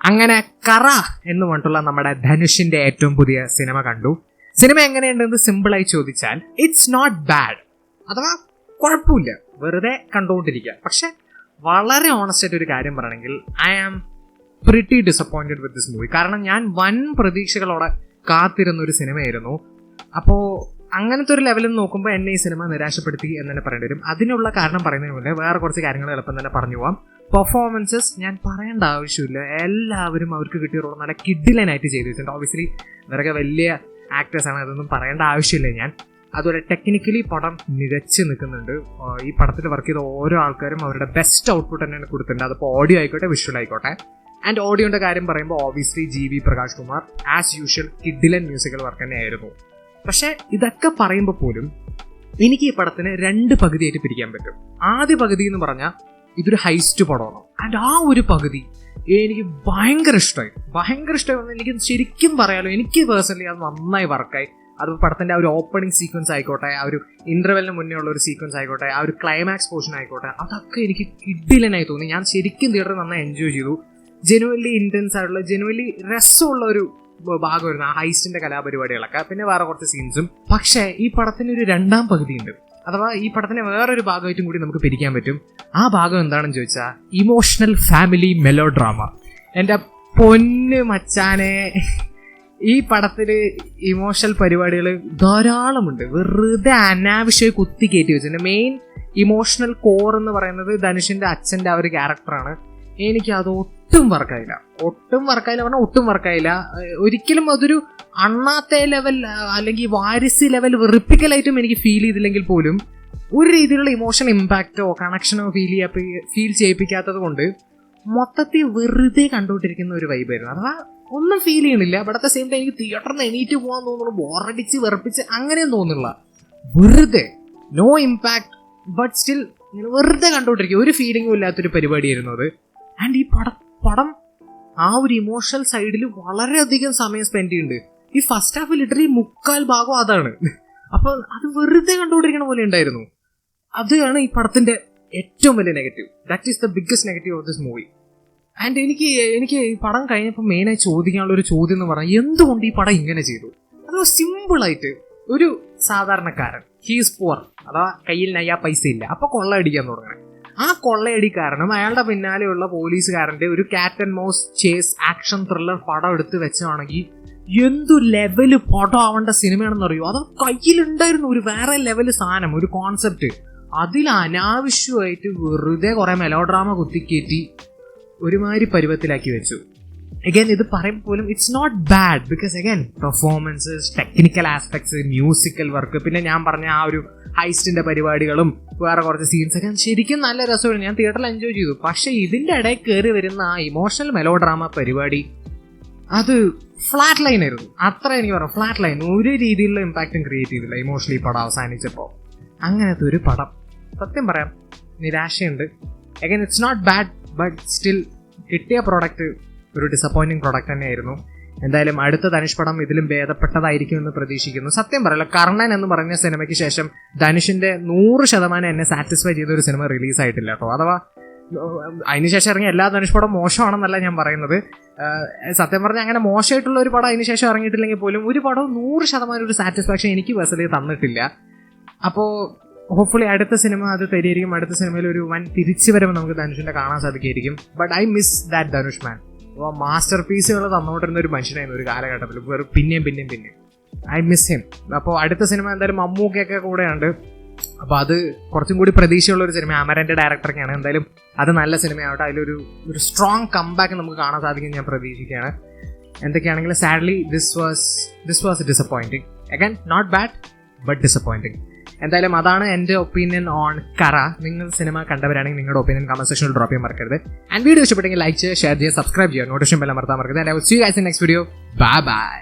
അങ്ങനെ കറ എന്ന് പറഞ്ഞിട്ടുള്ള നമ്മുടെ ധനുഷിന്റെ ഏറ്റവും പുതിയ സിനിമ കണ്ടു. സിനിമ എങ്ങനെയുണ്ടെന്ന് സിമ്പിളായി ചോദിച്ചാൽ ഇറ്റ്സ് നോട്ട് ബാഡ്, അഥവാ കുഴപ്പമില്ല, വെറുതെ കണ്ടുകൊണ്ടിരിക്കുക. പക്ഷെ വളരെ ഓണസ്റ്റ് ആയിട്ട് ഒരു കാര്യം പറയണമെങ്കിൽ I am pretty disappointed with this movie. കാരണം ഞാൻ വൻ പ്രതീക്ഷകളോടെ കാത്തിരുന്ന ഒരു സിനിമയായിരുന്നു. അപ്പോൾ അങ്ങനത്തെ ഒരു ലെവലിൽ നോക്കുമ്പോൾ എന്നെ ഈ സിനിമ നിരാശപ്പെടുത്തി എന്ന് തന്നെ പറയേണ്ടി വരും. അതിനുള്ള കാരണം പറയുന്നതിന് മുന്നേ വേറെ കുറച്ച് കാര്യങ്ങൾ എളുപ്പം തന്നെ പറഞ്ഞു പോവാം. പെർഫോമൻസസ് ഞാൻ പറയേണ്ട ആവശ്യമില്ല, എല്ലാവരും അവർക്ക് കിട്ടിയ റോൾ നല്ല കിഡിലനായിട്ട് ചെയ്തു വെച്ചിട്ടുണ്ട്. ഓബിയസ്ലി ഇവരൊക്കെ വലിയ ആക്ടേഴ്സാണ്, അതൊന്നും പറയേണ്ട ആവശ്യമില്ല ഞാൻ. അതുപോലെ ടെക്നിക്കലി പടം മികച്ച് നിൽക്കുന്നുണ്ട്. ഈ പടത്തിൽ വർക്ക് ചെയ്ത ഓരോ ആൾക്കാരും അവരുടെ ബെസ്റ്റ് ഔട്ട്പുട്ട് തന്നെയാണ് കൊടുത്തിട്ടുണ്ട്. അതിപ്പോൾ ഓഡിയോ ആയിക്കോട്ടെ വിഷ്വൽ ആയിക്കോട്ടെ. ആൻഡ് ഓഡിയോന്റെ കാര്യം പറയുമ്പോൾ obviously GV Prakash Kumar as usual കിഡിലൻ മ്യൂസിക്കൽ വർക്ക് തന്നെയായിരുന്നു. പക്ഷെ ഇതൊക്കെ പറയുമ്പോൾ പോലും എനിക്ക് ഈ പടത്തിന് 2 പകുതിയായിട്ട് പിരിക്കാൻ പറ്റും. ആദ്യ പകുതി എന്ന് പറഞ്ഞാൽ ഇതൊരു ഹൈസ്റ്റ് പടമാണ്. ആൻഡ് ആ ഒരു പകുതി എനിക്ക് ഭയങ്കര ഇഷ്ടമായി. എനിക്ക് ശരിക്കും പറയാലോ, എനിക്ക് പേഴ്സണലി അത് നന്നായി വർക്കായി. അത് പടത്തിന്റെ ആ ഒരു ഓപ്പണിംഗ് സീക്വൻസ് ആയിക്കോട്ടെ, ആ ഒരു ഇന്റർവെല്ലിന് മുന്നേ ഉള്ള ഒരു സീക്വൻസ് ആയിക്കോട്ടെ, ആ ഒരു ക്ലൈമാക്സ് പോർഷൻ ആയിക്കോട്ടെ, അതൊക്കെ എനിക്ക് കിഡിലനായി തോന്നി. ഞാൻ ശരിക്കും തിയേറ്ററിൽ നന്നായി എൻജോയ് ചെയ്തു. ജെനുവൻലി ഇന്റൻസ് ആയിട്ടുള്ള, ജെനുവൻലി രസമുള്ള ഒരു ഭാഗമായിരുന്നു ആ ഹൈസ്റ്റിന്റെ കലാപരിപാടികളൊക്കെ. പിന്നെ വേറെ കുറച്ച് സീൻസും. പക്ഷേ ഈ പടത്തിന് ഒരു 2ാം പകുതിയുണ്ട്, അഥവാ ഈ പടത്തിന് വേറൊരു ഭാഗമായിട്ടും കൂടി നമുക്ക് പിരിക്കാൻ പറ്റും. ആ ഭാഗം എന്താണെന്ന് ചോദിച്ചാൽ ഇമോഷണൽ ഫാമിലി മെലോ ഡ്രാമ. എൻ്റെ പൊന്ന് മച്ചാനെ, ഈ പടത്തില് ഇമോഷണൽ പരിപാടികൾ ധാരാളമുണ്ട്. വെറുതെ അനാവശ്യമായി കുത്തി കയറ്റി വെച്ചിട്ടുണ്ട്. മെയിൻ ഇമോഷണൽ കോർ എന്ന് പറയുന്നത് ധനുഷിന്റെ അച്ഛന്റെ ആ ഒരു ക്യാരക്ടറാണ്. എനിക്ക് അത് ഒട്ടും വർക്കായില്ല പറഞ്ഞാൽ ഒട്ടും വർക്കായില്ല. ഒരിക്കലും അതൊരു അണ്ണാത്തെ ലെവൽ അല്ലെങ്കിൽ വാരിസി ലെവൽ വെറുപ്പിക്കലായിട്ടും എനിക്ക് ഫീൽ ചെയ്തില്ലെങ്കിൽ പോലും ഒരു രീതിയിലുള്ള ഇമോഷണൽ ഇമ്പാക്റ്റോ കണക്ഷനോ ഫീൽ ചെയ്യിപ്പിക്കാത്തത് കൊണ്ട് മൊത്തത്തിൽ വെറുതെ കണ്ടുകൊണ്ടിരിക്കുന്ന ഒരു വൈബായിരുന്നു. അഥവാ ഒന്നും ഫീൽ ചെയ്യണില്ല. But at the same time എനിക്ക് തിയേറ്ററിന് എണീറ്റ് പോകാൻ തോന്നുന്നു, ബോറടിച്ച് വെറുപ്പിച്ച് അങ്ങനെയൊന്നും തോന്നുന്നില്ല. വെറുതെ നോ ഇമ്പാക്ട്, ബട്ട് സ്റ്റിൽ വെറുതെ കണ്ടുകൊണ്ടിരിക്കുക. ഒരു ഫീലിംഗും ഇല്ലാത്തൊരു പരിപാടിയായിരുന്നു അത്. ആൻഡ് ഈ പടം ആ ഒരു ഇമോഷണൽ സൈഡിൽ വളരെയധികം സമയം സ്പെൻഡ് ചെയ്യുന്നുണ്ട്. ഈ ഫസ്റ്റ് ഹാഫ് ലിറ്ററലി 3/4 ഭാഗം അതാണ്. അപ്പോൾ അത് വെറുതെ കണ്ടുകൊണ്ടിരിക്കണ പോലെ ഉണ്ടായിരുന്നു. അതാണ് ഈ പടത്തിന്റെ ഏറ്റവും വലിയ negative. That is the biggest negative of this movie. And എനിക്ക് ഈ പടം കഴിഞ്ഞപ്പോൾ മെയിനായി ചോദിക്കാനുള്ള ഒരു ചോദ്യം എന്ന് പറഞ്ഞാൽ എന്തുകൊണ്ട് ഈ പടം ഇങ്ങനെ ചെയ്തു? അത് സിമ്പിളായിട്ട് ഒരു സാധാരണക്കാരൻ, ഹീസ് പുവർ, അഥവാ കയ്യിൽ നയ്യാ പൈസ ഇല്ല, അപ്പൊ കൊള്ളയടിക്കാൻ തുടങ്ങണം. ആ കൊള്ളയടി കാരണം അയാളുടെ പിന്നാലെയുള്ള പോലീസുകാരന്റെ ഒരു cat and mouse chase action thriller പടം എടുത്ത് വെച്ചാണെങ്കിൽ എന്തു ലെവല് പടം ആവേണ്ട സിനിമയാണെന്ന് അറിയോ? അത് കയ്യിലുണ്ടായിരുന്നു ഒരു വേറെ ലെവല് സാധനം, ഒരു കോൺസെപ്റ്റ്. അതിൽ അനാവശ്യമായിട്ട് വെറുതെ കുറെ മെലോ ഡ്രാമ കുത്തിക്കയറ്റി ഒരുമാതിരി പരുവത്തിലാക്കി വെച്ചു. അഗൈൻ ഇത് പറയുമ്പോൾ പോലും it's not bad, because again performances, technical aspects, musical work, പിന്നെ ഞാൻ പറഞ്ഞ ആ ഒരു ഹൈസ്റ്റിന്റെ പരിപാടികളും വേറെ കുറച്ച് സീൻസ് ഒക്കെ ശരിക്കും നല്ല രസമായിരുന്നു. ഞാൻ തിയേറ്ററിൽ എൻജോയ് ചെയ്തു. പക്ഷെ ഇതിന്റെ ഇടയിൽ കയറി വരുന്ന ആ ഇമോഷണൽ മെലോ ഡ്രാമ പരിപാടി അത് ഫ്ലാറ്റ് ലൈൻ ആയിരുന്നു. അത്ര എനിക്ക് പറയാം, ഫ്ലാറ്റ് ലൈൻ. ഒരു രീതിയിലുള്ള ഇമ്പാക്റ്റും ക്രിയേറ്റ് ചെയ്തില്ല ഇമോഷണലി പടം അവസാനിച്ചപ്പോൾ. അങ്ങനത്തെ ഒരു പടം സത്യം പറയാം നിരാശയുണ്ട്. Again it's not bad, but still കിട്ടിയ പ്രോഡക്റ്റ് ഒരു ഡിസപ്പോയിന്റിങ് പ്രോഡക്റ്റ് തന്നെയായിരുന്നു. എന്തായാലും അടുത്ത ധനുഷ് പടം ഇതിലും ഭേദപ്പെട്ടതായിരിക്കും എന്ന് പ്രതീക്ഷിക്കുന്നു. സത്യം പറയല്ലോ, കർണൻ എന്ന് പറഞ്ഞ സിനിമയ്ക്ക് ശേഷം ധനുഷിന്റെ 100% എന്നെ സാറ്റിസ്ഫൈ ചെയ്ത ഒരു സിനിമ റിലീസായിട്ടില്ല കേട്ടോ. അഥവാ അതിനുശേഷം ഇറങ്ങിയ എല്ലാ ധനുഷ് പടം മോശമാണെന്നല്ല ഞാൻ പറയുന്നത്. സത്യം പറഞ്ഞാൽ അങ്ങനെ മോശമായിട്ടുള്ള ഒരു പടം അതിനുശേഷം ഇറങ്ങിയിട്ടില്ലെങ്കിൽ പോലും ഒരു പടം 100% ഒരു സാറ്റിസ്ഫാക്ഷൻ എനിക്ക് പേഴ്സണലി തന്നിട്ടില്ല. അപ്പോൾ ഹോപ്പ്ഫുള്ളി അടുത്ത സിനിമ അത് തരികയും അടുത്ത സിനിമയിൽ ഒരു വൻ തിരിച്ചു വരവ് നമുക്ക് ധനുഷിന്റെ കാണാൻ സാധിക്കുകയായിരിക്കും. But I miss that Dhanush man. Master പീസുകൾ തന്നോണ്ടിരുന്ന ഒരു മനുഷ്യനായിരുന്നു ഒരു കാലഘട്ടത്തിൽ. പിന്നെയും ഐ മിസ് ഹിം. അപ്പോൾ അടുത്ത സിനിമ എന്തായാലും മമ്മൂക്കയൊക്കെ കൂടെയുണ്ട്. അപ്പോൾ അത് കുറച്ചും കൂടി പ്രതീക്ഷയുള്ള ഒരു സിനിമ. അമരന്റെ ഡയറക്ടറൊക്കെയാണ്. എന്തായാലും അത് നല്ല സിനിമയാവട്ടെ. അതിലൊരു സ്ട്രോങ് കംബാക്ക് നമുക്ക് കാണാൻ സാധിക്കും ഞാൻ പ്രതീക്ഷിക്കുകയാണ്. എന്തൊക്കെയാണെങ്കിലും sadly this was disappointing. Again not bad but disappointing. എന്തായാലും അതാണ് എൻ്റെ ഒപ്പീനിയൻ ഓൺ കറ. നിങ്ങൾ സിനിമ കണ്ടവരാണെങ്കിൽ നിങ്ങളുടെ ഒപ്പീനിയൻ കമന്റ് സെക്ഷനിൽ ഡ്രോപ്പ് ചെയ്യാൻ മറക്കരുത്. ആൻഡ് വീഡിയോ ഇഷ്ടപ്പെട്ടെങ്കിൽ ലൈക്ക് ചെയ്യുക, ഷെയർ ചെയ്യുക, സബ്സ്ക്രൈബ് ചെയ്യുക, നോട്ടിഫിക്കേഷൻ ബെൽ അമർത്താൻ മറക്കരുത്. And I will see you guys in next video. Bye by.